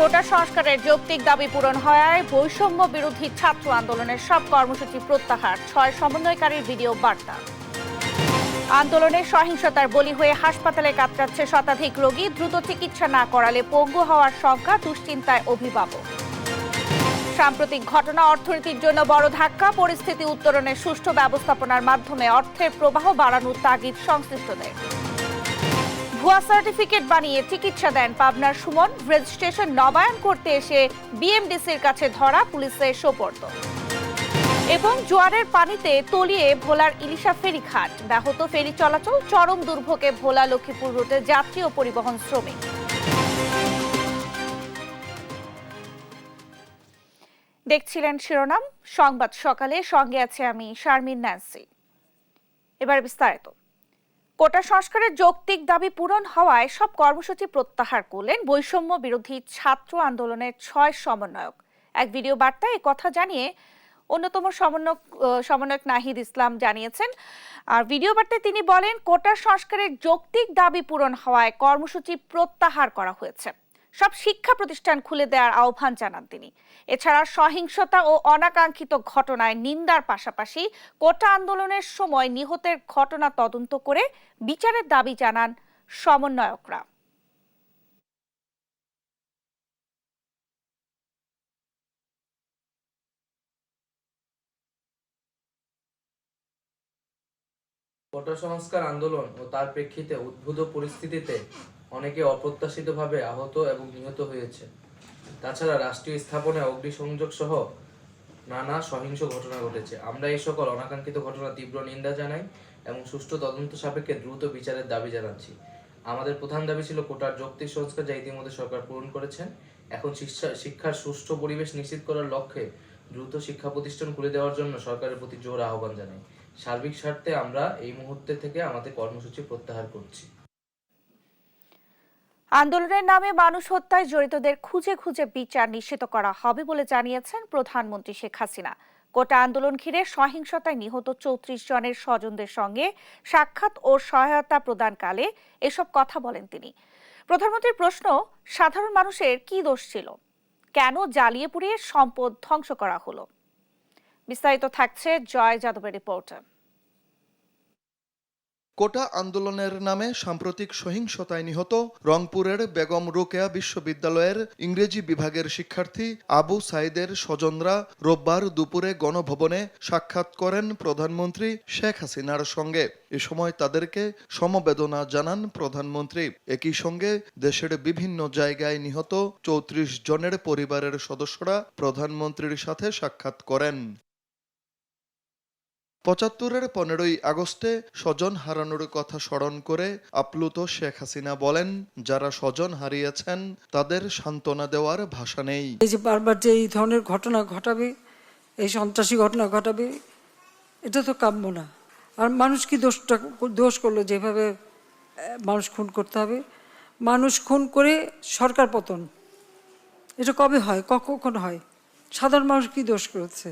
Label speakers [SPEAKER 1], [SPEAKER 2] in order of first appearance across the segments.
[SPEAKER 1] কোটা সংস্কারের যৌক্তিক দাবি পূরণ হওয়ায় বৈষম্য বিরোধী ছাত্র আন্দোলনের সব কর্মসূচি প্রত্যাহার, 6 সমন্বয়কারীর ভিডিও বার্তা। আন্দোলনের সহিংসতার বলি হয়ে হাসপাতালে কাতরাচ্ছে শতাধিক রোগী, দ্রুত চিকিৎসা না করালে পঙ্গু হওয়ার শঙ্কা, দুশ্চিন্তায় অভিভাবক। সাম্প্রতিক ঘটনা অর্থনীতির জন্য বড় ধাক্কা, পরিস্থিতি উত্তরণের সুষ্ঠু ব্যবস্থাপনার মাধ্যমে অর্থের প্রবাহ বাড়ানোর তাগিদ সংশ্লিষ্টদের। ভুয়া সার্টিফিকেট বানিয়ে চিকিৎসা দেন পাবনার সুমন, রেজিস্ট্রেশন নবায়ন করতে এসে বিএমডিসির কাছে ধরা, পুলিশের সোপর্দ। এবং জোয়ারের পানিতে তলিয়ে ভোলার ইলিশা ফেরি ঘাট, ব্যাহত ফেরি চলাচল, চরম দুর্ভোগে ভোলা লক্ষ্মীপুর রুটে যাত্রী ও পরিবহন শ্রমিক। দেখছিলেন শিরোনাম সংবাদ সকালে, সঙ্গে আছে আমি শারমিন ন্যান্সি। এবার বিস্তারিত। কোটা সংস্কারের যৌক্তিক দাবি পূরণ হওয়ায় সব কর্মসূচি প্রত্যাহার করলেন বৈষম্য বিরোধী ছাত্র আন্দোলনের 6 সমন্বয়ক। এক ভিডিও বার্তায় কথা জানিয়ে অন্যতম সমন্বয়ক নাহিদ ইসলাম জানিয়েছেন। আর ভিডিও বার্তায় তিনি বলেন, কোটা সংস্কারের যৌক্তিক দাবি পূরণ হওয়ায় কর্মসূচি প্রত্যাহার করা হয়েছে। সব শিক্ষা প্রতিষ্ঠান খুলে দেওয়ার আহ্বান জানান তিনি। এছাড়া সহিংসতা ও অনাকাঙ্ক্ষিত ঘটনায় নিন্দার পাশাপাশি কোটা আন্দোলনের সময় নিহতের ঘটনা তদন্ত করে বিচারের দাবি জানান সমন্বয়করা।
[SPEAKER 2] কোটা সংস্কার আন্দোলন ও তার প্রেক্ষিতে উদ্ভূত পরিস্থিতিতে অনেকে অপ্রত্যাশিতভাবে আহত এবং নিহত হয়েছে। তাছাড়া রাষ্ট্রীয় স্থাপনায় অগ্নিসংযোগ সহ নানা সহিংস ঘটনা ঘটেছে। আমরা এই সকল অনাকাঙ্ক্ষিত ঘটনা তীব্র নিন্দা জানাই এবং সুষ্ঠু তদন্ত সাপেক্ষে দ্রুত বিচারের দাবি জানাচ্ছি। আমাদের প্রধান দাবি ছিল কোটার যৌক্তিক সংস্কার, যা ইতিমধ্যে সরকার পূরণ করেছেন। এখন শিক্ষার সুষ্ঠু পরিবেশ নিশ্চিত করার লক্ষ্যে দ্রুত শিক্ষা প্রতিষ্ঠান খুলে দেওয়ার জন্য সরকারের প্রতি জোর আহ্বান জানাই। সার্বিক স্বার্থে আমরা এই মুহূর্তে থেকে আমাদের কর্মসূচি প্রত্যাহার করছি।
[SPEAKER 1] আন্দোলনের নামে মানুষ হত্যায় জড়িতদের খুঁজে খুঁজে বিচার নিশ্চিত করা হবে বলে জানিয়েছেন প্রধানমন্ত্রী শেখ হাসিনা। কোটা আন্দোলন ঘিরে সহিংসতায় নিহত 34 জনের স্বজনদের সঙ্গে সাক্ষাৎ ও সহায়তা প্রদানকালে এসব কথা বলেন তিনি। প্রধানমন্ত্রীর প্রশ্ন, সাধারণ মানুষের কি দোষ ছিল, কেন জ্বালিয়ে পুড়িয়ে সম্পদ ধ্বংস করা হলো? বিস্তারিত থাকছে জয় যাদবের রিপোর্টে।
[SPEAKER 3] কোটা আন্দোলনের নামে সাম্প্রতিক সহিংসতায় নিহত রংপুরের বেগম রোকেয়া বিশ্ববিদ্যালয়ের ইংরেজি বিভাগের শিক্ষার্থী আবু সাইদের স্বজনরা রোববার দুপুরে গণভবনে সাক্ষাৎ করেন প্রধানমন্ত্রী শেখ হাসিনার সঙ্গে। এ সময় তাদেরকে সমবেদনা জানান প্রধানমন্ত্রী। একই সঙ্গে দেশের বিভিন্ন জায়গায় নিহত 34 জনের পরিবারের সদস্যরা প্রধানমন্ত্রীর সাথে সাক্ষাৎ করেন। ৭৫-এর 15ই আগস্টে স্বজন হারানোর কথা স্মরণ করে আপ্লুত শেখ হাসিনা বলেন, যারা স্বজন হারিয়েছেন তাদের সান্ত্বনা দেওয়ার ভাষা নেই।
[SPEAKER 4] এই যে বারবার যে এই ধরনের ঘটনা ঘটাবে, এই সন্ত্রাসী ঘটনা ঘটাবে, এটা তো কাম্য না। আর মানুষ কি দোষ করলো যেভাবে মানুষ খুন করতে হবে? মানুষ খুন করে সরকার পতন, এটা কবে হয়, কখন হয়? সাধারণ মানুষ কি দোষ করেছে?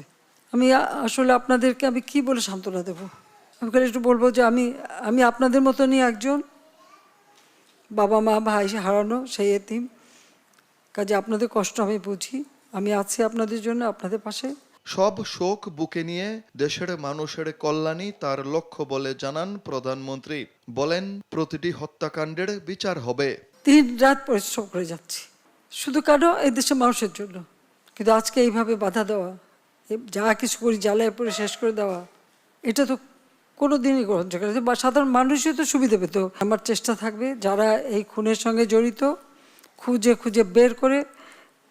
[SPEAKER 4] আমি আসলে আপনাদেরকে আমি কি বলে সান্ত্বনা দেব? আমি খালি একটু বলবো যে আমি আপনাদের মতনই একজন, বাবা মা ভাই হারানো সেই এতিম। কাজে আপনাদের কষ্ট আমি বুঝি, আমি আছি আপনাদের জন্য, আপনাদের পাশে।
[SPEAKER 3] সব শোক বুকে নিয়ে দেশের মানুষের কল্যাণই তার লক্ষ্য বলে জানান প্রধানমন্ত্রী। বলেন, প্রতিটি হত্যাকাণ্ডের বিচার হবে।
[SPEAKER 4] 3 রাত পরিশ্রম করে যাচ্ছি শুধু কারো এই দেশের মানুষের জন্য, কিন্তু আজকে এইভাবে বাধা দেওয়া, যা কিছু করি জ্বালায় পরে শেষ করে দেওয়া, এটা তো কোনো দিনই গ্রহণযোগ্য না। বা সাধারণ মানুষই তো সুবিধা পেত। আমার চেষ্টা থাকবে যারা এই খুনের সঙ্গে জড়িত খুঁজে খুঁজে বের করে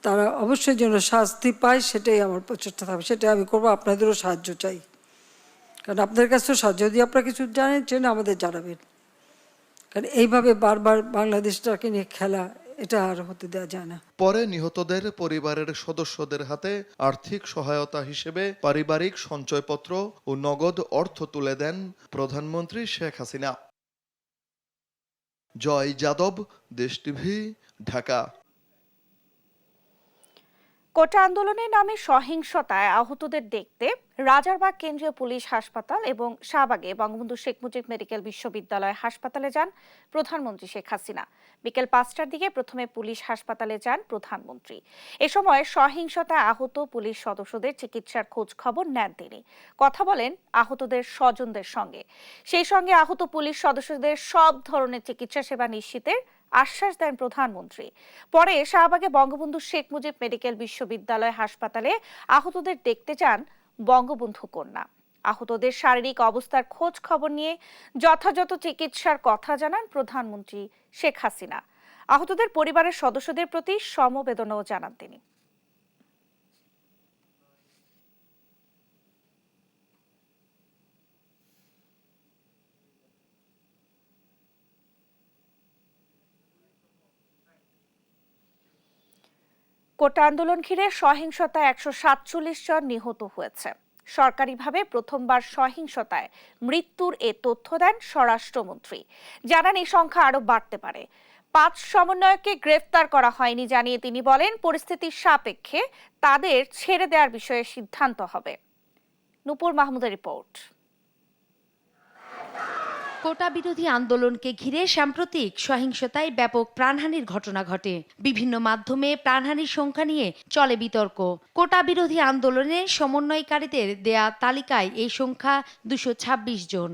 [SPEAKER 4] তারা অবশ্যই যেন শাস্তি পায়, সেটাই আমার প্রচেষ্টা থাকবে, সেটাই আমি করবো। আপনাদেরও সাহায্য চাই, কারণ আপনাদের কাছে তো সাহায্য, যদি আপনারা কিছু জানেন চেনে আমাদের জানাবেন। কারণ এইভাবে বারবার বাংলাদেশটাকে নিয়ে খেলা, এটা আর হতে দেওয়া যায় না।
[SPEAKER 3] পরে নিহতদের পরিবারের সদস্যদের হাতে আর্থিক সহায়তা হিসেবে পারিবারিক সঞ্চয়পত্র ও নগদ অর্থ তুলে দেন প্রধানমন্ত্রী শেখ হাসিনা। জয় যাদব, দেশ টিভি, ঢাকা।
[SPEAKER 1] কোটা আন্দোলনের নামে সহিংসতায় আহতদের দেখতে রাজারবাগ কেন্দ্রীয় পুলিশ হাসপাতাল এবং শাহবাগে বঙ্গবন্ধু শেখ মুজিব মেডিকেল বিশ্ববিদ্যালয় হাসপাতালে যান প্রধানমন্ত্রী শেখ হাসিনা। বিকেল 5টার দিকে প্রথমে পুলিশ হাসপাতালে যান প্রধানমন্ত্রী। এ সময় সহিংসতায় আহত পুলিশ সদস্যদের চিকিৎসার খোঁজ খবর নেন তিনি। কথা বলেন আহতদের স্বজনদের সঙ্গে। সেই সঙ্গে আহত পুলিশ সদস্যদের সব ধরনের চিকিৎসা সেবা নিশ্চিতের আশ্বাস দেন প্রধানমন্ত্রী। পরে শাহবাগে বঙ্গবন্ধু শেখ মুজিব মেডিকেল বিশ্ববিদ্যালয় হাসপাতালে আহতদের দেখতে যান বঙ্গবন্ধু কন্যা। আহতদের শারীরিক অবস্থার খোঁজ খবর নিয়ে যথাযথ চিকিৎসার কথা জানান প্রধানমন্ত্রী শেখ হাসিনা। আহতদের পরিবারের সদস্যদের প্রতি সমবেদনাও জানান তিনি। কোটা আন্দোলন ঘিরে সহিংসতায় 147 জন নিহত হয়েছে। সরকারিভাবে প্রথমবার সহিংসতায় মৃত্যুর এ তথ্য দেন স্বরাষ্ট্রমন্ত্রী। জানান এই সংখ্যা আরো বাড়তে পারে। 5 সমন্বয়ককে গ্রেফতার করা হয়নি জানিয়ে তিনি বলেন, পরিস্থিতির সাপেক্ষে তাদের ছেড়ে দেওয়ার বিষয়ে সিদ্ধান্ত হবে। নূপুর মাহমুদের রিপোর্ট।
[SPEAKER 5] কোটা বিরোধী আন্দোলনকে ঘিরে সাম্প্রতিক সহিংসতায় ব্যাপক প্রাণহানির ঘটনা ঘটে। বিভিন্ন মাধ্যমে প্রাণহানির সংখ্যা নিয়ে চলে বিতর্ক। কোটা বিরোধী আন্দোলনে সমন্বয়কারীদের দেয়া তালিকায় এই সংখ্যা 226 জন।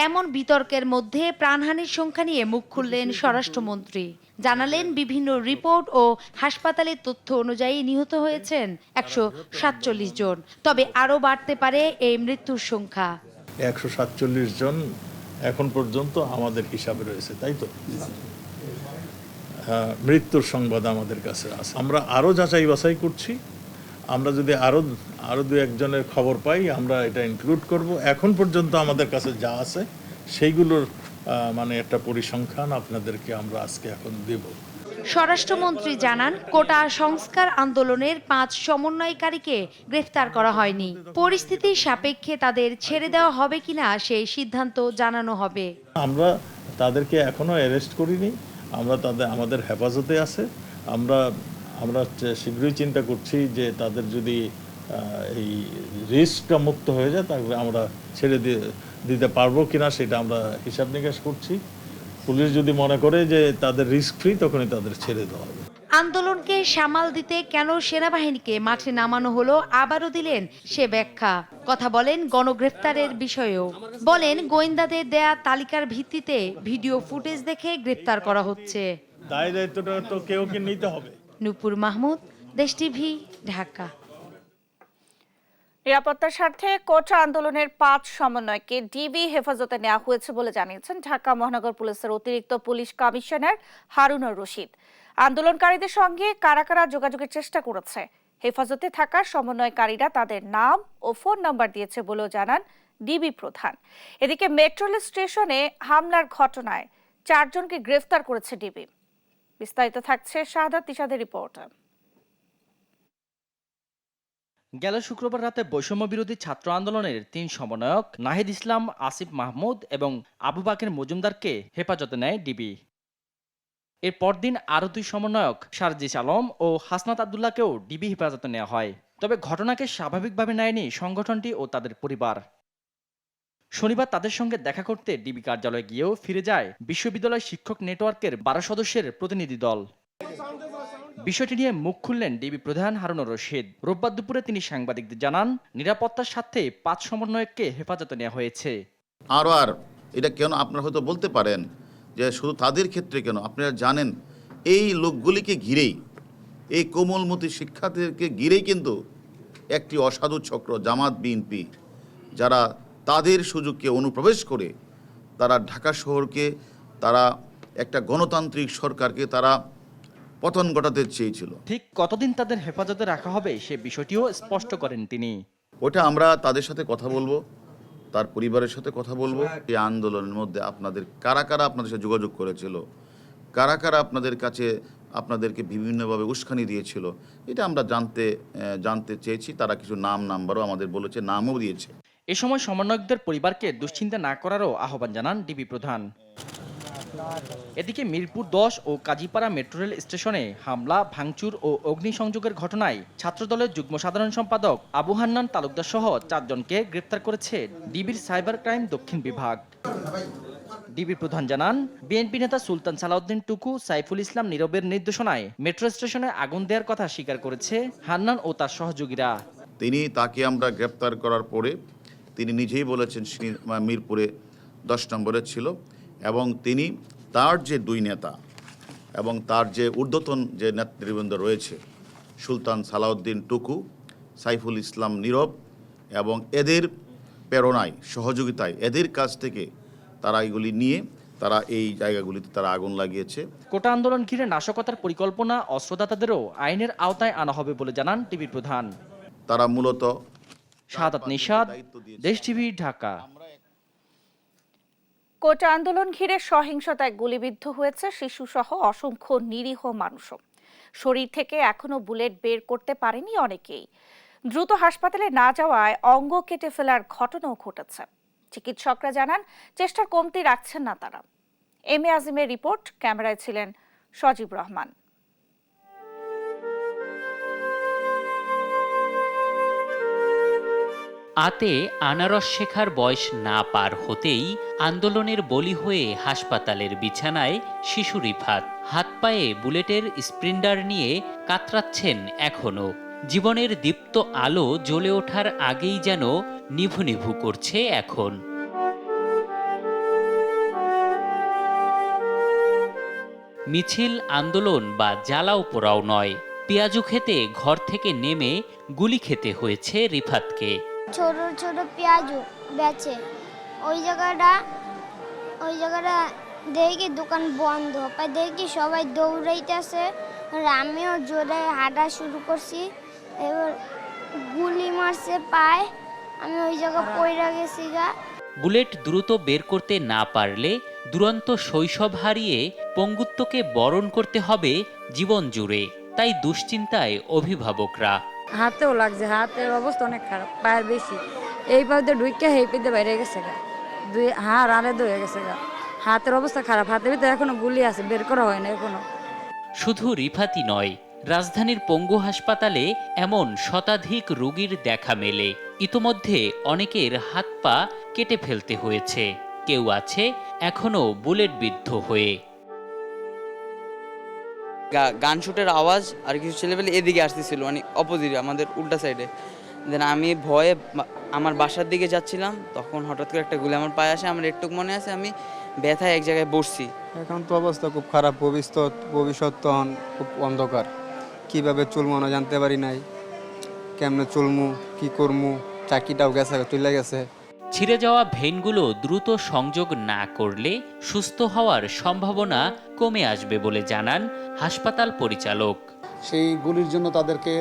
[SPEAKER 5] এমন বিতর্কের মধ্যে প্রাণহানির সংখ্যা নিয়ে মুখ খুললেন স্বরাষ্ট্রমন্ত্রী। জানালেন, বিভিন্ন রিপোর্ট ও হাসপাতালের তথ্য অনুযায়ী নিহত হয়েছেন 147 জন। তবে আরও বাড়তে পারে এই মৃত্যুর সংখ্যা।
[SPEAKER 6] 147 জন এখন পর্যন্ত আমাদের হিসাবে রয়েছে, তাই তো? হ্যাঁ, মৃত্যুর সংবাদ আমাদের কাছে আছে। আমরা আরও যাচাই বাছাই করছি। আমরা যদি আরো দু একজনের খবর পাই, আমরা এটা ইনক্লুড করব। এখন পর্যন্ত আমাদের কাছে যা আছে সেইগুলোর মানে একটা পরিসংখ্যান আপনাদেরকে আমরা আজকে এখন দেব।
[SPEAKER 5] স্বরাষ্ট্রমন্ত্রী জানান, কোটা সংস্কার আন্দোলনের 5 সমন্বয়কারীকে গ্রেফতার করা হয়নি। পরিস্থিতির সাপেক্ষে তাদের ছেড়ে দেওয়া হবে কিনা সেই সিদ্ধান্ত জানানো হবে।
[SPEAKER 6] আমরা তাদেরকে এখনো অ্যারেস্ট করিনি। আমাদের হেফাজতে আছে। আমরা শীঘ্রই চিন্তা করছি যে তাদের যদি এই রিস্কটা মুক্ত হয়ে যায় তাহলে আমরা ছেড়ে দিতে পারবো কিনা সেটা আমরা হিসাব নিকাশ করছি। পুলিশ যদি মনে করে যে তাদের রিস্ক ফ্রি, তখনই তাদের ছেড়ে দেওয়া হবে।
[SPEAKER 5] আন্দোলনকে সামাল দিতে কেন সেনাবাহিনীকে মাঠে নামানো হলো আবারও দিলেন সে ব্যাখ্যা। কথা বলেন গণগ্রেফতারের বিষয়েও। বলেন, গোয়েন্দাদের দেয়া তালিকার ভিত্তিতে ভিডিও ফুটেজ দেখে গ্রেফতার করা হচ্ছে।
[SPEAKER 6] দায়িত্বটা তো কেউ নিতে হবে।
[SPEAKER 5] নূপুর মাহমুদ, দেশ টিভি, ঢাকা।
[SPEAKER 1] নিরাপত্তার স্বার্থে কোটা আন্দোলনের 5 সমন্বয়কে ডিবি হেফাজতে নেওয়া হয়েছে বলে জানিয়েছেন ঢাকা মহানগর পুলিশের অতিরিক্ত পুলিশ কমিশনার হারুনুর রশিদ। আন্দোলনকারীদের সঙ্গে কারা কারা যোগাযোগের চেষ্টা করেছে, হেফাজতে থাকা সমন্বয়কারীরা তাদের নাম ও ফোন নাম্বার দিয়েছে বলেও জানান ডিবি প্রধান। এদিকে মেট্রোল স্টেশনে হামলার ঘটনায় 4 জনকে গ্রেফতার করেছে ডিবি। বিস্তারিত থাকছে শাহাদাত তিশাদের রিপোর্টে।
[SPEAKER 7] গেল শুক্রবার রাতে বৈষম্য বিরোধী ছাত্র আন্দোলনের 3 সমন্বয়ক নাহিদ ইসলাম, আসিফ মাহমুদ এবং আবু বাকের মজুমদারকে হেফাজতে নেয় ডিবি। এর পরদিন আরও 2 সমন্বয়ক সারজিস আলম ও হাসনাত আবদুল্লাহকেও ডিবি হেফাজতে নেওয়া হয়। তবে ঘটনাকে স্বাভাবিকভাবে নেয়নি সংগঠনটি ও তাদের পরিবার। শনিবার তাদের সঙ্গে দেখা করতে ডিবি কার্যালয়ে গিয়েও ফিরে যায় বিশ্ববিদ্যালয় শিক্ষক নেটওয়ার্কের 12 সদস্যের প্রতিনিধি দল। বিষয়টি নিয়ে মুখ খুললেন ডিবি প্রধান হারুনুর রশিদ। রোববার দুপুরে তিনি সাংবাদিকদের জানান, নিরাপত্তার স্বার্থে 5 সমন্বয়ককে হেফাজতে নেওয়া হয়েছে।
[SPEAKER 8] আর এটা কেন আপনারা হয়তো বলতে পারেন যে শুধু তাদের ক্ষেত্রে কেন, আপনারা জানেন এই লোকগুলিকে ঘিরেই, এই কোমলমতি শিক্ষার্থীদেরকে ঘিরেই কিন্তু একটি অসাধু চক্র জামাত বিএনপি, যারা তাদের সুযোগকে অনুপ্রবেশ করে তারা ঢাকা শহরকে, তারা একটা গণতান্ত্রিক সরকারকে তারা পতন ঘটাতে চেয়েছিল।
[SPEAKER 7] ঠিক কতদিন তাদের হেফাজতে রাখা হবে সে বিষয়টিও স্পষ্ট করেন তিনি।
[SPEAKER 8] ওটা আমরা তাদের সাথে কথা বলবো, তার পরিবারের সাথে কথা বলবো। এই আন্দোলনের মধ্যে কারা কারা আপনাদের সাথে যোগাযোগ করেছিল, কারা কারা আপনাদেরকে বিভিন্নভাবে উস্কানি দিয়েছিল, এটা আমরা জানতে চেয়েছি। তারা কিছু নাম্বারও আমাদের বলেছে, নামও দিয়েছে।
[SPEAKER 7] এ সময় সমন্বয়কদের পরিবারকে দুশ্চিন্তা না করারও আহ্বান জানান ডিবি প্রধান। এদিকে মিরপুর 10 ও কাজীপাড়া মেট্রো রেল স্টেশনে হামলা, ভাঙচুর ও অগ্নিসংযোগের ঘটনায় ছাত্রদলের যুগ্ম সাধারণ সম্পাদক আবু হান্নান তালুকদার সহ 4 জনকে গ্রেপ্তার করেছে ডিবির সাইবার ক্রাইম দক্ষিণ বিভাগ। ডিবির প্রধান জানান, বিএনপি নেতা সুলতান সালাউদ্দিন টুকু সাইফুল ইসলাম নীরবের নির্দেশনায় মেট্রো স্টেশনে আগুন দেওয়ার কথা স্বীকার করেছে হান্নান ও তার সহযোগীরা।
[SPEAKER 8] তাকে আমরা গ্রেপ্তার করার পরে তিনি নিজেই বলেছেন মিরপুরে 10 নম্বরে ছিল এবং তিনি তার যে 2 নেতা এবং তার যে ঊর্ধ্বতন যে নেতৃবৃন্দ রয়েছে সুলতান সালাউদ্দিন টুকু, সাইফুল ইসলাম নীরব এবং এদের প্রেরণায় সহযোগিতায় এদের কাছ থেকে তারা এগুলি নিয়ে তারা এই জায়গাগুলিতে তারা আগুন লাগিয়েছে।
[SPEAKER 7] কোটা আন্দোলন ঘিরে নাশকতার পরিকল্পনা অস্ত্রদাতাদেরও আইনের আওতায় আনা হবে বলে জানান ডিবির প্রধান।
[SPEAKER 8] তারা মূলত
[SPEAKER 7] শাহাদাত নিশাদ, দেশ টিভি, ঢাকা।
[SPEAKER 1] কোটা আন্দোলন ঘিরে সহিংসতায় গুলিবিদ্ধ হয়েছে শিশুসহ অসংখ্য নিরীহ মানুষও। শরীর থেকে এখনো বুলেট বের করতে পারেনি অনেকেই। দ্রুত হাসপাতালে না যাওয়ায় অঙ্গ কেটে ফেলার ঘটনাও ঘটেছে। চিকিৎসকরা জানান, চেষ্টার কমতি রাখছেন না তারা। এম এ আজিমের রিপোর্ট, ক্যামেরায় ছিলেন সজীব রহমান।
[SPEAKER 9] আতে আনারস শেখার বয়স না পার হতেই আন্দোলনের বলি হয়ে হাসপাতালের বিছানায় শিশু রিফাত। হাত পায়ে বুলেটের স্প্রিন্টার নিয়ে কাতরাচ্ছেন এখনো। জীবনের দীপ্ত আলো জ্বলে ওঠার আগেই যেন নিভু নিভু করছে এখন। মিছিল, আন্দোলন বা জ্বালাও পোড়াও নয়, পেঁয়াজু খেতে ঘর থেকে নেমে গুলি খেতে হয়েছে রিফাতকে।
[SPEAKER 10] ছোট ছোট পেঁয়াজু বেচে ওই জায়গাটা দেখি দোকান বন্ধ, দেখি সবাই দৌড়াইতেছে, আমিও জোরে হাঁটা শুরু করছি। এবার গুলি মারছে পায়, আমি ওই জায়গা পড়ে গেছি গা।
[SPEAKER 9] বুলেট দ্রুত বের করতে না পারলে দুরন্ত শৈশব হারিয়ে পঙ্গুত্বকে বরণ করতে হবে জীবন জুড়ে। তাই দুশ্চিন্তায় অভিভাবকরা।
[SPEAKER 11] হাতেও লাগছে, হাতের অবস্থা অনেক খারাপ, পায়ের বেশি। এই পাতে ঢুকে এই পেতে বাইরে গেছে গা, হাড় আড়ে হয়ে গেছে গা। হাতের অবস্থা খারাপ, হাতের ভিতরে এখনো গুলি আছে, বের করা হয় না এখনো।
[SPEAKER 9] শুধু রিফাতই নয়, রাজধানীর পঙ্গু হাসপাতালে এমন শতাধিক রোগীর দেখা মেলে। ইতোমধ্যে অনেকের হাত পা কেটে ফেলতে হয়েছে, কেউ আছে এখনো বুলেট বিদ্ধ হয়ে।
[SPEAKER 12] গান শুটের আওয়াজ আর কিছু ছেলেপেলে এদিকে আসতেছিল, মানে অপোজিট আমাদের উল্টা সাইডে। দেন আমি ভয়ে আমার বাসার দিকে যাচ্ছিলাম, তখন হঠাৎ করে একটা গুলি আমার পায়ে আসে। আমার একটু মনে আছে আমি ব্যথায় এক জায়গায় বসছি।
[SPEAKER 13] এখন তো অবস্থা খুব খারাপ, ভবিষ্যৎ তখন খুব অন্ধকার। কিভাবে চলবো না জানতে পারি নাই, কেমনে চলমু কি করমু, চাকিটাও গেছে, চলে গেছে।
[SPEAKER 9] ছিঁড়ে যাওয়া ভেইনগুলো দ্রুত সংযোগ না করলে সুস্থ হওয়ার সম্ভাবনা কমে আসবে বলে জানান হাসপাতাল পরিচালক।
[SPEAKER 14] সেই গুলির জন্য তাদেরকে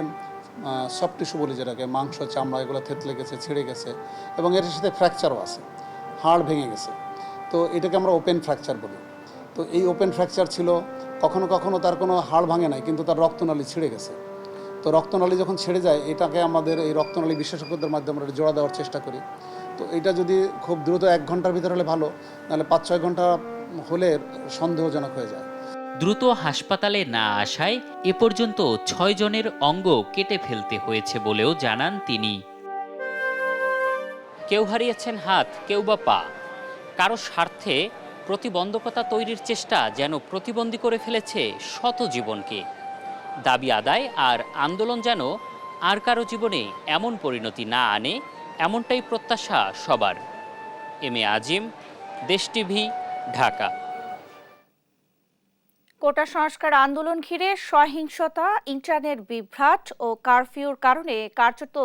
[SPEAKER 14] সফট টিস্যু বলি, যেটাকে মাংস, চামড়া, এগুলো থেতলে গেছে, ছিঁড়ে গেছে এবং এর সাথে ফ্র্যাকচারও আছে, হাড় ভেঙে গেছে। তো এটাকে আমরা ওপেন ফ্র্যাকচার বলি। তো এই ওপেন ফ্র্যাকচার ছিল, কখনো কখনো তার কোনো হাড় ভাঙে নাই, কিন্তু তার রক্তনালী ছিঁড়ে গেছে। তো রক্তনালী যখন ছেড়ে যায়, এটাকে আমাদের এই রক্তনালী বিশেষজ্ঞদের মাধ্যমে আমরা জোড়া দেওয়ার চেষ্টা করি। তো এটা যদি খুব দ্রুত 1 ঘন্টার ভিতরে হলে ভালো, নাহলে 5-6 ঘন্টা হলে সন্দেহজনক হয়ে যায়।
[SPEAKER 9] দ্রুত হাসপাতালে না আসায় এ পর্যন্ত 6 জনের অঙ্গ কেটে ফেলতে হয়েছে বলেও জানান তিনি। কেউ হারিয়েছেন হাত, কেউ বা পা। কারো স্বার্থে প্রতিবন্ধকতা তৈরির চেষ্টা যেন প্রতিবন্ধী করে ফেলেছে শত জীবনকে। দাবি আদায় আর আন্দোলন যেন আর কারো জীবনে এমন পরিণতি না আনে, এমনটাই প্রত্যাশা সবার। এম এ আজিম, দেশ টিভি, ঢাকা।
[SPEAKER 1] কোটা সংস্কার আন্দোলন ঘিরে সহিংসতা, ইন্টারনেট বিভ্রাট ও কারফিউর কারণে কার্যত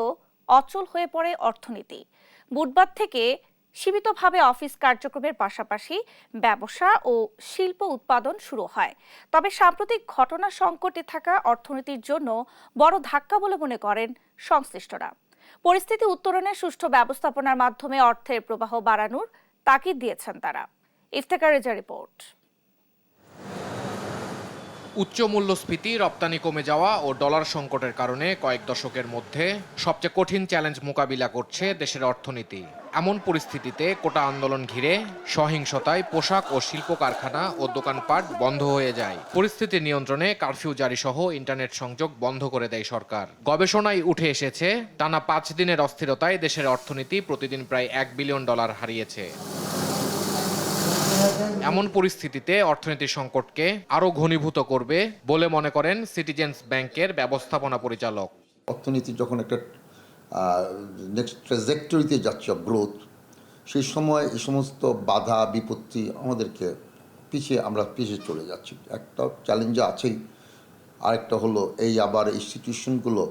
[SPEAKER 1] অচল হয়ে পড়ে অর্থনীতি। বুধবার থেকে সীমিতভাবে অফিস কার্যক্রমের পাশাপাশি ব্যবসা ও শিল্প উৎপাদন শুরু হয়। তবে সাম্প্রতিক ঘটনা সংকটে থাকা অর্থনীতির জন্য বড় ধাক্কা বলে মনে করেন সংশ্লিষ্টরা। পরিস্থিতি উত্তরণে সুষ্ঠু ব্যবস্থাপনার মাধ্যমে অর্থের প্রবাহ বাড়ানোর তাগিদ দিয়েছেন তারা। ইফতেখার রেজা রিপোর্ট।
[SPEAKER 15] উচ্চ মূল্যস্ফীতি, রপ্তানি কমে যাওয়া ও ডলার সংকটের কারণে কয়েক দশকের মধ্যে সবচেয়ে কঠিন চ্যালেঞ্জ মোকাবিলা করছে দেশের অর্থনীতি। এমন পরিস্থিতিতে কোটা আন্দোলন ঘিরে সহিংসতায় পোশাক ও শিল্প কারখানা ও দোকানপাট বন্ধ হয়ে যায়। পরিস্থিতি নিয়ন্ত্রণে কারফিউ জারি সহ ইন্টারনেট সংযোগ বন্ধ করে দেয় সরকার। গবেষণায় উঠে এসেছে, টানা 5 দিনের অস্থিরতায় দেশের অর্থনীতি প্রতিদিন প্রায় $1 বিলিয়ন হারিয়েছে। এমন পরিস্থিতিতে অর্থনীতির সংকটকে আরও ঘনীভূত করবে বলে মনে করেন সিটিজেন্স ব্যাংকের ব্যবস্থাপনা পরিচালক।
[SPEAKER 16] অর্থনীতি যখন একটা নেক্সট ট্র্যাজেক্টরিতে যাচ্ছে গ্রোথ, সেই সময় এই সমস্ত বাধা বিপত্তি আমাদেরকে আমরা পিছিয়ে চলে যাচ্ছি। একটা চ্যালেঞ্জ আছেই, আরেকটা হলো এই আবার ইনস্টিটিউশনগুলো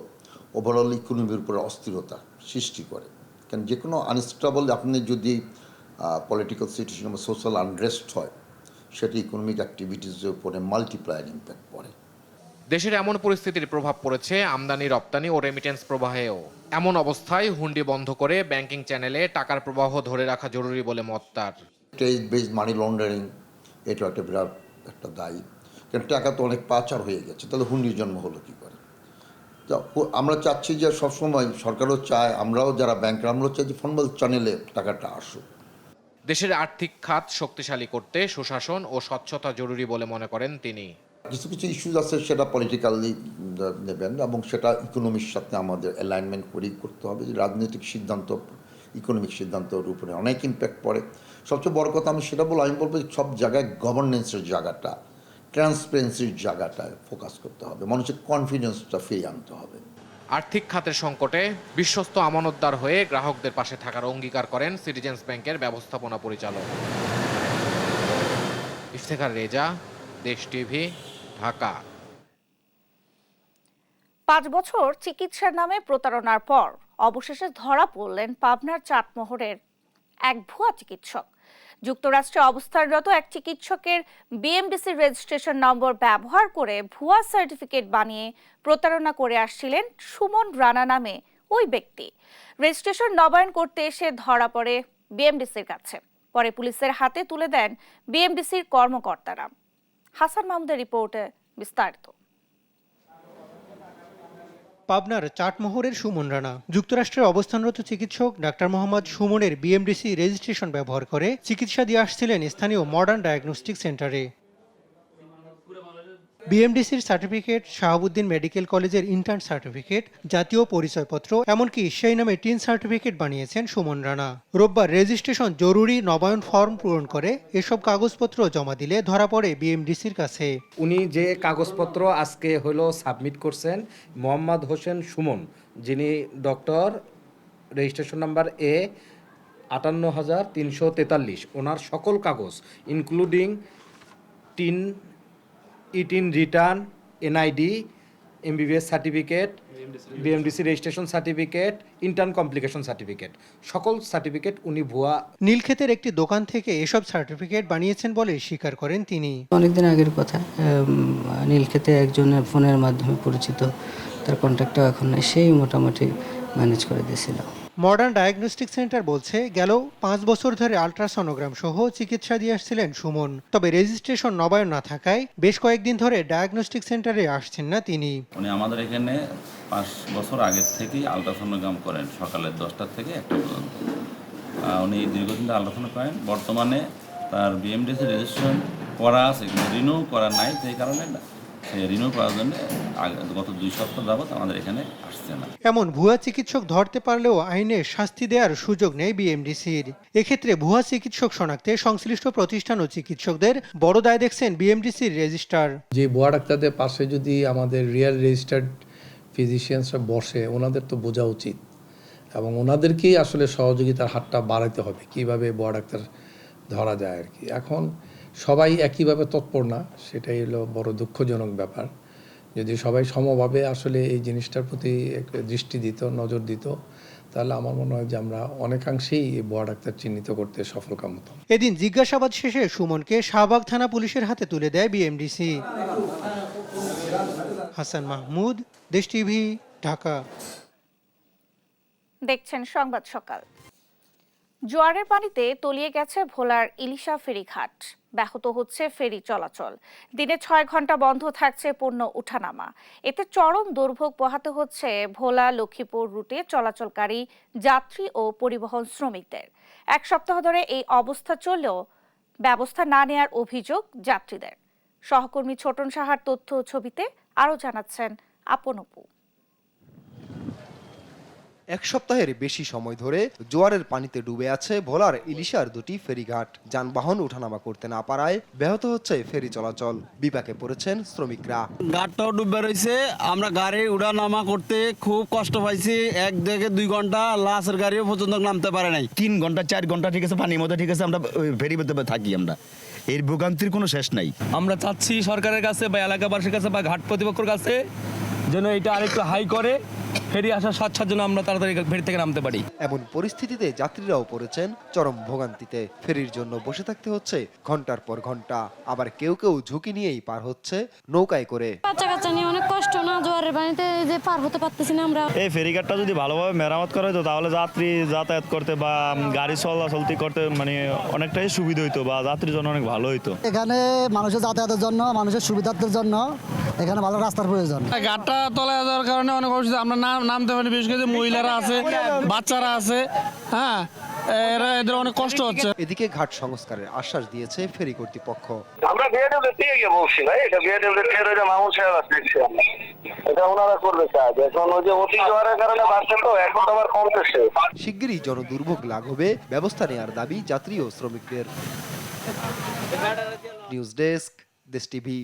[SPEAKER 16] ওভারঅল ইকোনমির উপরে অস্থিরতা সৃষ্টি করে। কারণ যে কোনো আনস্টেবল আপনি যদি পলিটিক্যাল সিচুয়েশন বা সোশ্যাল আনরেস্ট হয়, সেটা ইকোনমিক অ্যাক্টিভিটিসের উপরে মাল্টিপ্লায়ার ইম্প্যাক্ট পড়ে।
[SPEAKER 15] দেশের এমন পরিস্থিতির প্রভাব পড়েছে আমদানি, রপ্তানি ও রেমিটেন্স প্রবাহেও। এমন অবস্থায় হুন্ডি বন্ধ করে ব্যাংকিং চ্যানেলে টাকার প্রবাহ ধরে রাখা জরুরি বলে মত তার।
[SPEAKER 16] ট্রেড বেসড মানি লন্ডারিং এটা একটা বিরাট একটা দায়ী, কারণ টাকা তো অনেক পাচার হয়ে গেছে, তাহলে হুন্ডির জন্ম হলো কী করে? আমরা চাচ্ছি যে সবসময় সরকারও চায়, আমরাও যারা ব্যাংকার আমরাও চাই যে ফর্মাল চ্যানেলে টাকাটা আসুক।
[SPEAKER 15] দেশের আর্থিক খাত শক্তিশালী করতে সুশাসন ও স্বচ্ছতা জরুরি বলে মনে করেন তিনি।
[SPEAKER 16] কিছু কিছু ইস্যুজ আছে সেটা পলিটিক্যালি নেবেন এবং সেটা ইকোনমির সাথে আমাদের অ্যালাইনমেন্ট করেই করতে হবে। যে রাজনৈতিক সিদ্ধান্ত ইকোনমিক সিদ্ধান্তের উপরে অনেক ইম্প্যাক্ট পড়ে। সবচেয়ে বড় কথা আমি বলবো সব জায়গায় গভর্নেন্সের জায়গাটা, ট্রান্সপারেন্সির জায়গাটায় ফোকাস করতে হবে, মানুষের কনফিডেন্সটা ফিরিয়ে আনতে হবে।
[SPEAKER 15] আর্থিক খাতের সংকটে বিশ্বস্ত আমানতদার হয়ে গ্রাহকদের পাশে থাকার অঙ্গীকার করেন সিটিজেন্স ব্যাংকের ব্যবস্থাপনা পরিচালক। ইফতেখার রেজা, দেশ টিভি, ঢাকা।
[SPEAKER 1] 5 বছর চিকিৎসার নামে প্রতারণার পর অবশেষে ধরা পড়লেন পাবনার চাটমোহরের এক ভুয়া চিকিৎসক। যুক্তরাষ্ট্রে অবস্থানরত এক চিকিৎসকের বিএমডিসি রেজিস্ট্রেশন নম্বর ব্যবহার করে ভুয়া সার্টিফিকেট বানিয়ে প্রতারণা করে আসছিলেন সুমন রানা নামে ওই ব্যক্তি। রেজিস্ট্রেশন নবায়ন করতে এসে ধরা পড়ে বিএমডিসির কাছে। পরে পুলিশের হাতে তুলে দেন বিএমডিসির কর্মকর্তারা। হাসান মাহমুদের রিপোর্টে বিস্তারিত।
[SPEAKER 17] পাবনার চাটমোহরের সুমন রানা যুক্তরাষ্ট্রে অবস্থানরত চিকিৎসক ডাক্তার মোহাম্মদ সুমনের বিএমডিসি রেজিস্ট্রেশন ব্যবহার করে চিকিৎসা দিয়ে আসছিলেন স্থানীয় মডার্ন ডায়াগনস্টিক সেন্টারে। বিএমডিসির সার্টিফিকেট, শাহাবুদ্দিন মেডিকেল কলেজের ইন্টার্ন সার্টিফিকেট, জাতীয় পরিচয়পত্র, এমনকি সেই নামে টিন সার্টিফিকেট বানিয়েছেন সুমন রানা। রোববার রেজিস্ট্রেশন জরুরি নবায়ন ফর্ম পূরণ করে এসব কাগজপত্র জমা দিলে ধরা পড়ে বিএমডিসির কাছে।
[SPEAKER 18] উনি যে কাগজপত্র আজকে হলো সাবমিট করছেন, মোহাম্মদ হোসেন সুমন, যিনি ডক্টর, রেজিস্ট্রেশন নাম্বার এ 58,343, ওনার সকল কাগজ including tin return, NID, MBBS certificate, BMDC registration certificate, intern complication certificate, সকল সার্টিফিকেট উনি ভুয়া।
[SPEAKER 17] নীলক্ষেতের একটি দোকান থেকে এসব সার্টিফিকেট বানিয়েছেন বলে স্বীকার করেন তিনি।
[SPEAKER 19] অনেকদিন আগের কথা, নীলক্ষেতে একজনের ফোনের মাধ্যমে পরিচিত, তার কন্ট্যাক্টও এখন সেই মোটামুটি ম্যানেজ করে দিয়েছিল।
[SPEAKER 17] মডার্ন ডায়াগনস্টিক সেন্টার বলছে গেল 5 বছর ধরে আল্ট্রাসনোগ্রাম সহ চিকিৎসা দিয়ে আসছিলেন সুমন। তবে রেজিস্ট্রেশন নবায়ন না থাকায় বেশ কয়েকদিন ধরে ডায়াগনস্টিক সেন্টারে আসছেন না তিনি।
[SPEAKER 20] উনি আমাদের এখানে 5 বছর আগের থেকেই আল্ট্রাসনোগ্রাম করেন, সকালে 10টা থেকে 1টা পর্যন্ত। উনি দীর্ঘদিন আল্ট্রাসনো করেন। বর্তমানে তার বিএমডিসি রেজিস্ট্রেশন করা আছে কিন্তু রিনিউ করা নাই, সেই কারণে সে রিনিউ করার জন্য গত 2 সপ্তাহ যাবৎ আমাদের এখানে আসছে না।
[SPEAKER 17] এমন ভুয়া চিকিৎসক ধরতে পারলেও আইনে শাস্তি দেওয়ার সুযোগ নেই বিএমডিসির। এক্ষেত্রে ভুয়া চিকিৎসক শনাক্তে সংশ্লিষ্ট প্রতিষ্ঠান ও চিকিৎসকদের বড় দায় দেখছেন বিএমডিসির রেজিস্ট্রার।
[SPEAKER 21] যে ভুয়া ডাক্তারদের পাশে যদি আমাদের রিয়েল রেজিস্টার্ড ফিজিশিয়ানসরা বসে, ওনাদের তো বোঝা উচিত এবং ওনাদেরকেই আসলে সহযোগিতার হাতটা বাড়াতে হবে কীভাবে ভুয়া ডাক্তার ধরা যায় আর কি। এখন সবাই একইভাবে তৎপর না, সেটাই হলো বড় দুঃখজনক ব্যাপার। যদি সবাই সমভাবে আসলে এই জিনিসটার প্রতি দৃষ্টি দিত, নজর দিত, তাহলে আমার মনে হয় যে আমরা অনেকাংশেই এই ভুয়া ডাক্তার চিহ্নিত করতে সফলকাম হতাম।
[SPEAKER 17] এদিন জিজ্ঞাসাবাদ শেষে সুমনকে শাহবাগ থানা পুলিশের হাতে তুলে দেয় বিএমডিসি। হাসান মাহমুদ, দেশ টিভি, ঢাকা।
[SPEAKER 1] দেখছেন সংবাদ সকাল। জোয়ারের পানিতে তলিয়ে গেছে ভোলার ইলিশা ফেরিঘাট। ব্যাহত হচ্ছে ফেরি চলাচল। দিনে 6 ঘন্টা বন্ধ থাকছে পণ্য উঠানামা। এতে চরম দুর্ভোগ পোহাতে হচ্ছে ভোলা লক্ষ্মীপুর রুটে চলাচলকারী যাত্রী ও পরিবহন শ্রমিকদের। 1 সপ্তাহ ধরে এই অবস্থা চললেও ব্যবস্থা না নেয়ার অভিযোগ যাত্রীদের। সহকর্মী ছোটন সাহার তথ্য ও ছবিতে আরও জানাচ্ছেন আপন অপু।
[SPEAKER 2] 1 সপ্তাহের বেশি সময় ধরে জোয়ারের পানিতে ডুবে আছে ভোলার ইলিশার দুটি ফেরিঘাট। যানবাহন ওঠানামা করতে না পারায় ব্যাহত হচ্ছে ফেরি চলাচল। বিপাকে পড়েছেন শ্রমিকরা।
[SPEAKER 22] ঘাটটাও ডুবে রয়েছে, আমরা গাড়ি উঠা নামা করতে খুব কষ্ট পাইছি। 1 থেকে 2 ঘন্টা লাশের গাড়িও পর্যন্ত নামতে পারে নাই।
[SPEAKER 23] 3 ঘন্টা 4 ঘন্টা ঠিক আছে, পানির মধ্যে ঠিক আছে, আমরা ফেরি মধ্যে থাকি। আমরা এর ভোগান্তির কোনো শেষ নাই।
[SPEAKER 22] আমরা চাচ্ছি সরকারের কাছে বা এলাকাবাসীর কাছে বা ঘাট কর্তৃপক্ষের কাছে যেন এটা আরেকটু হাই করে ফেরি আসার সাথে যেন আমরা তাড়াতাড়ি ফেরি থেকে নামতে পারি।
[SPEAKER 2] এমন পরিস্থিতিতে যাত্রীরাও পড়েছেন চরম ভোগান্তিতে। ফেরির জন্য বসে থাকতে হচ্ছে ঘন্টার পর ঘন্টা। আবার কেউ কেউ ঝুঁকি নিয়েই পার হচ্ছে নৌকায় করে।
[SPEAKER 24] বাচ্চা কাচ্চা নিয়ে অনেক কষ্ট না, জোয়ারের পানিতে যে পার হতে পারতেছি না আমরা।
[SPEAKER 22] এই ফেরিঘাটটা যদি ভালোভাবে মেরামত করা হতো তাহলে যাত্রী যাতায়াত করতে বা গাড়ি চলাচলতি করতে মানে অনেকটাই সুবিধা হইতো বা যাত্রীর জন্য অনেক ভালো হইতো।
[SPEAKER 25] এখানে মানুষের যাতায়াতের জন্য, মানুষের সুবিধার্থের জন্য এখানে ভালো রাস্তার প্রয়োজন।
[SPEAKER 22] ঘাটটা তলায় যাওয়ার কারণে অনেক অসুবিধা, আমরা নামতে পারি। বিশেষ করে মহিলারা আছে, বাচ্চারা আছে, হ্যাঁ, এদের অনেক কষ্ট হচ্ছে।
[SPEAKER 2] এদিকে ঘাট সংস্কারের আশ্বাস দিয়েছে ফেরি কর্তৃপক্ষ।
[SPEAKER 26] আমরা বিএডব্লিউ থেকে গিয়ে বলছি না, এটা বিএডব্লিউ থেকে মামুন সাহেব আসছে, এটা ওনারা করবে কাজ। এখন ওই যে অতি জোয়ারের কারণে বাড়ছে, তো এখন আবার কমতেছে।
[SPEAKER 2] শিগগিরই জনদুর্ভোগ লাঘবে ব্যবস্থা নেওয়ার দাবি যাত্রী ও শ্রমিকদের। নিউজ ডেস্ক, দেশ টিভি।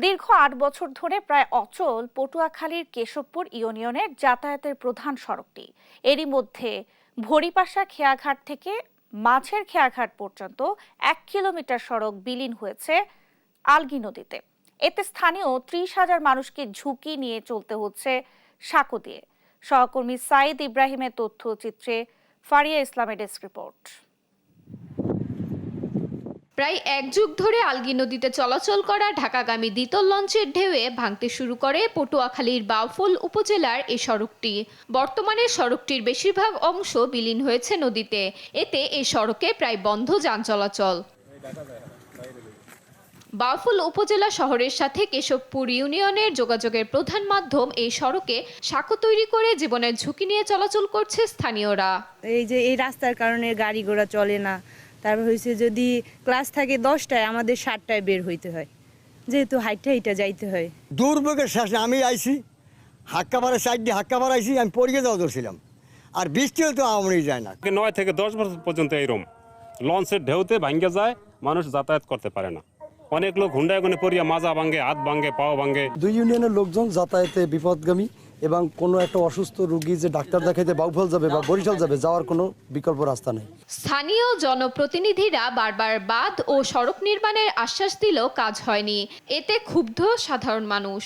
[SPEAKER 1] দীর্ঘ 8 বছর ধরে প্রায় অচল পটুয়াখালীর কেশবপুর ইউনিয়নের যাতায়াতের প্রধান সড়কটি। এরই মধ্যে ভরিপাশা খেয়াঘাট থেকে মাছের খেয়াঘাট পর্যন্ত 1 কিলোমিটার সড়ক বিলীন হয়েছে আলগি নদীতে। এতে স্থানীয় 30,000 মানুষকে ঝুঁকি নিয়ে চলতে হচ্ছে সাঁকো দিয়ে। সহকর্মী সাইদ ইব্রাহিমের তথ্যচিত্রে ফারিয়া ইসলামের ডেস্ক রিপোর্ট।
[SPEAKER 27] প্রায় 1 যুগ ধরে আলগি নদীতে চলাচল করা ঢাকাগামী দ্বিতল লঞ্চের ঢেউয়ে ভাঙতে শুরু করে পটুয়াখালীর বাউফল উপজেলার এই সড়কটি। বর্তমানে সড়কটির বেশিরভাগ অংশ বিলীন হয়েছে নদীতে। এতে এই সড়কে প্রায় বন্ধ যান চলাচল। বাউফল উপজেলা শহরের সাথে কেশবপুর ইউনিয়নের যোগাযোগের প্রধান মাধ্যম এই সড়কে সাঁকো তৈরি করে জীবনের ঝুঁকি নিয়ে চলাচল করছে স্থানীয়রা।
[SPEAKER 28] এই যে এই রাস্তার কারণে গাড়ি ঘোড়া চলে না। তারপর হয়েছে যদি ক্লাস থাকে 10টায়, আমাদের 7টায় বের হইতে হয়, যেহেতু হাইটা যাইতে হয়।
[SPEAKER 25] দুর্ভোগের শেষ। আমি আইছি হাক্কাপাড়া সাইড দিয়ে হাক্কাপাড়া আইছি, আমি পড়িয়ে যাওয়া ধরছিলাম। আর বৃষ্টি হয়তো আমরাই যায় না।
[SPEAKER 29] 9 থেকে 10 বছর পর্যন্ত এইরকম লঞ্চের ঢেউতে ভাঙ্গে যায়, মানুষ যাতায়াত করতে পারে না। অনেক লোক হুন্ডায় গুনে পড়িয়া মাজা ভাঙ্গে, হাত ভাঙ্গে, পাও ভাঙ্গে।
[SPEAKER 25] 2 ইউনিয়নের লোকজন যাতায়াতে বিপদগামী এবং কোনো একটা অসুস্থ রোগী যে ডাক্তার দেখাইতে বাউফল যাবে বা বরিশাল যাবে, যাওয়ার কোনো বিকল্প রাস্তা নেই।
[SPEAKER 27] স্থানীয় জনপ্রতিনিধিরা বারবার বাঁধ ও সড়ক নির্মাণের আশ্বাস দিলেও কাজ হয়নি। এতে ক্ষুব্ধ সাধারণ মানুষ।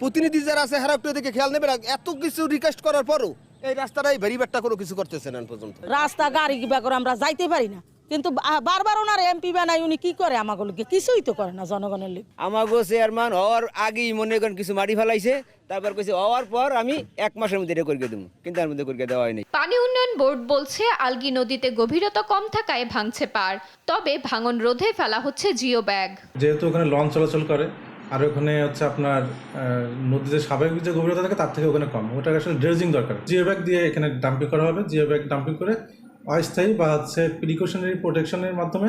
[SPEAKER 25] প্রতিনিধি যারা আছে হারা একটু এদিকে খেয়াল নেবে। এত কিছু রিকোয়েস্ট করার পরও এই রাস্তাটাই ভেরিবেটটা কোনো কিছু করতেছে না পর্যন্ত।
[SPEAKER 28] রাস্তা গাড়ি কিবা করে আমরা যাইতে পারি না, কিন্তু বারবার ওনার এমপি বানাই, উনি কি করে আমাগুলোকে? কিছুই তো করে না জনগণের লিগে।
[SPEAKER 30] আমাগো চেয়ারম্যান হওয়ার আগেই মনে করেন কিছু মাটি ফেলাইছে, তারপর কইছে হওয়ার পর আমি 1 মাসের মধ্যে এটা করে দেবো, কিন্তু তার মধ্যে করে দেওয়া হয়নি।
[SPEAKER 27] পানি উন্নয়ন বোর্ড বলছে আলগি নদীতে গভীরতা কম থাকায় ভাঙছে পার, তবে ভাঙন রোধে ফেলা হচ্ছে জিও ব্যাগ।
[SPEAKER 31] যেহেতু ওখানে লঞ্চ চলাচল করে আর ওখানে হচ্ছে আপনার নদীতে স্বাভাবিক যে গভীরতা থাকে তার থেকে ওখানে কম, ওটা আসলে ড্রেজিং দরকার। জিও ব্যাগ দিয়ে এখানে ডাম্পিং করা হবে। জিও ব্যাগ ডাম্পিং করে অস্থায়ী বা হচ্ছে প্রিকশনারি প্রোটেকশনের মাধ্যমে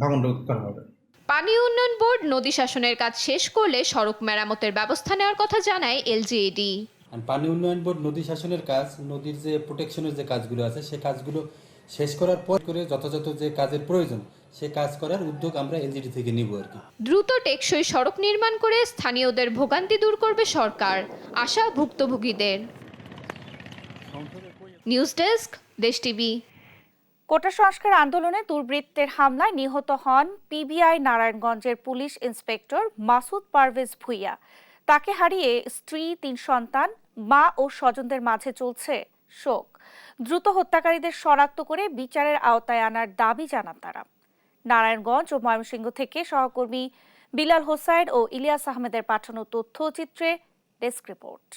[SPEAKER 31] ভাঙন রোধ করা হবে।
[SPEAKER 27] পানি উন্নয়ন বোর্ড নদী শাসনের কাজ শেষ করলে সড়ক মেরামতের ব্যবস্থা নেওয়ার কথা জানায় এলজিএডি।
[SPEAKER 32] পানি উন্নয়ন বোর্ড নদী শাসনের কাজ, নদীর যে প্রোটেকশনের যে কাজগুলো আছে সে কাজগুলো শেষ করার পর করে যথাযথ যে কাজের প্রয়োজন সে কাজ করার উদ্যোগ আমরা এলজিডি থেকে নিব আর কি।
[SPEAKER 27] দ্রুত টেকসই সড়ক নির্মাণ করে স্থানীয়দের ভোগান্তি দূর করবে সরকার, আশা ভুক্তভোগীদের। নিউজ ডেস্ক, দেশ টিভি।
[SPEAKER 1] কোটা সংস্কার আন্দোলনে দুর্বৃত্তের হামলায় নিহত হন পিবিআই নারায়ণগঞ্জের পুলিশ ইন্সপেক্টর মাসুদ পারভেজ ভুইয়া। তাকে হারিয়ে স্ত্রী, 3 সন্তান, মা ও স্বজনদের মাঝে চলছে শোক। দ্রুত হত্যাকারীদের শনাক্ত করে বিচারের আওতায় আনার দাবি জানান তারা। নারায়ণগঞ্জ ও ময়মনসিংহ থেকে সহকর্মী বিলাল হোসাইন ও ইলিয়াস আহমেদের পাঠানো তথ্যচিত্রে ডেস্ক রিপোর্ট।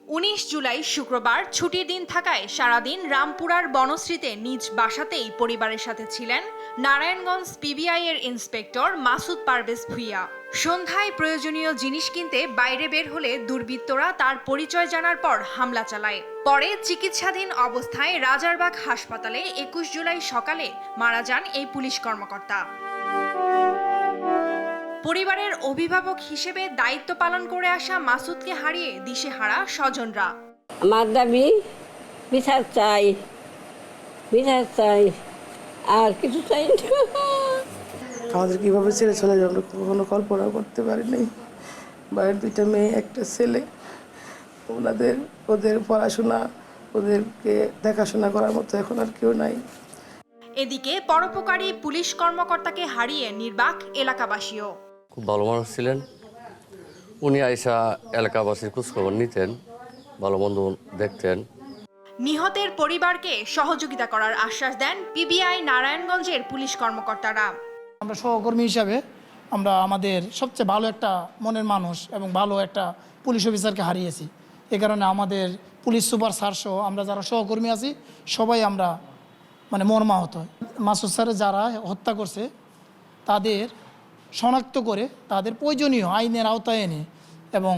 [SPEAKER 3] 19 জুলাই শুক্রবার ছুটির দিন থাকায় সারাদিন রামপুরার বনশ্রীতে নিজ বাসাতেই পরিবারের সাথে ছিলেন নারায়ণগঞ্জ পিবিআই এর ইন্সপেক্টর মাসুদ পারভেজ ভুঁইয়া। সন্ধ্যায় প্রয়োজনীয় জিনিস কিনতে বাইরে বের হলে দুর্বৃত্তরা তার পরিচয় জানার পর হামলা চালায়। পরে চিকিৎসাধীন অবস্থায় রাজারবাগ হাসপাতালে 21 জুলাই সকালে মারা যান এই পুলিশ কর্মকর্তা। পরিবারের অভিভাবক হিসেবে দায়িত্ব পালন করে আসা মাসুদকে হারিয়ে দিশেহারা স্বজনরা।
[SPEAKER 4] আমার দাবি বিচার চাই, বিচার চাই, আর কিছু চাই না।
[SPEAKER 5] আমাদের কিভাবে ছেড়ে চলে যাবে আমরা কখনো কল্পনা করতে পারিনি। বাইরের 2টা মেয়ে 1টা ছেলে, ওদের পড়াশোনা, ওদেরকে দেখাশোনা করার মতো এখন আর কেউ নাই।
[SPEAKER 3] এদিকে পরোপকারী পুলিশ কর্মকর্তাকে হারিয়ে নির্বাক এলাকাবাসীও।
[SPEAKER 6] খুব ভালো মানুষ ছিলেন উনি, আইসা এলাকাবাসীর খোঁজখবর নিতেন, ভালো মন্দ দেখতেন।
[SPEAKER 3] নিহতের পরিবারকে সহযোগিতা করার আশ্বাস দেন পিবিআই নারায়ণগঞ্জের পুলিশ কর্মকর্তারা।
[SPEAKER 7] আমরা সহকর্মী হিসাবে আমরা আমাদের সবচেয়ে ভালো একটা মনের মানুষ এবং ভালো একটা পুলিশ অফিসারকে হারিয়েছি। এ কারণে আমাদের পুলিশ সুপার স্যার সহ আমরা যারা সহকর্মী আছি সবাই আমরা মর্মাহত। মাসুদ স্যারে যারা হত্যা করছে তাদের শনাক্ত করে তাদের প্রয়োজনীয় আইনের আওতায় এনে এবং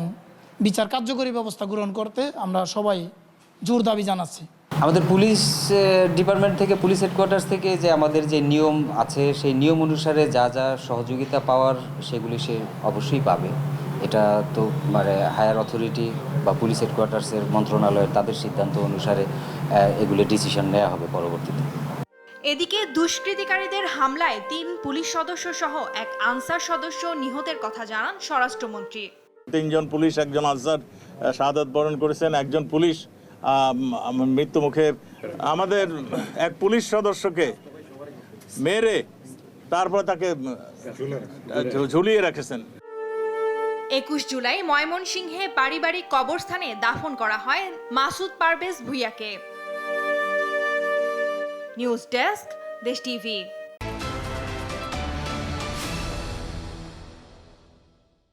[SPEAKER 7] বিচার কার্যকরী ব্যবস্থা গ্রহণ করতে আমরা সবাই জোর দাবি জানাচ্ছি।
[SPEAKER 8] আমাদের পুলিশ ডিপার্টমেন্ট থেকে, পুলিশ হেডকোয়ার্টার্স থেকে যে আমাদের যে নিয়ম আছে সেই নিয়ম অনুসারে যা যা সহযোগিতা পাওয়ার সেগুলি সে অবশ্যই পাবে। এটা তো হায়ার অথরিটি বা পুলিশ হেডকোয়ার্টার্সের মন্ত্রণালয়ের তাদের সিদ্ধান্ত অনুসারে এগুলি ডিসিশন নেওয়া হবে পরবর্তীতে।
[SPEAKER 3] এদিকে দুষ্কৃতিকারীদের হামলায় 3 পুলিশ সদস্য সহ এক আনসার সদস্য নিহতের কথা জানান স্বরাষ্ট্রমন্ত্রী।
[SPEAKER 9] 3 জন পুলিশ, একজন আনসার শাহাদাত বরণ করেছেন, একজন পুলিশ মৃত্যু মুখে। আমাদের এক পুলিশ সদস্যকে মেরে তারপরে তাকে ঝুলিয়ে রেখেছেন।
[SPEAKER 3] 21 জুলাই ময়মনসিংহে পারিবারিক কবরস্থানে দাফন করা হয় মাসুদ পারভেজ ভুঁইয়াকে। নিউজ ডেস্ক, দেশ টিভি।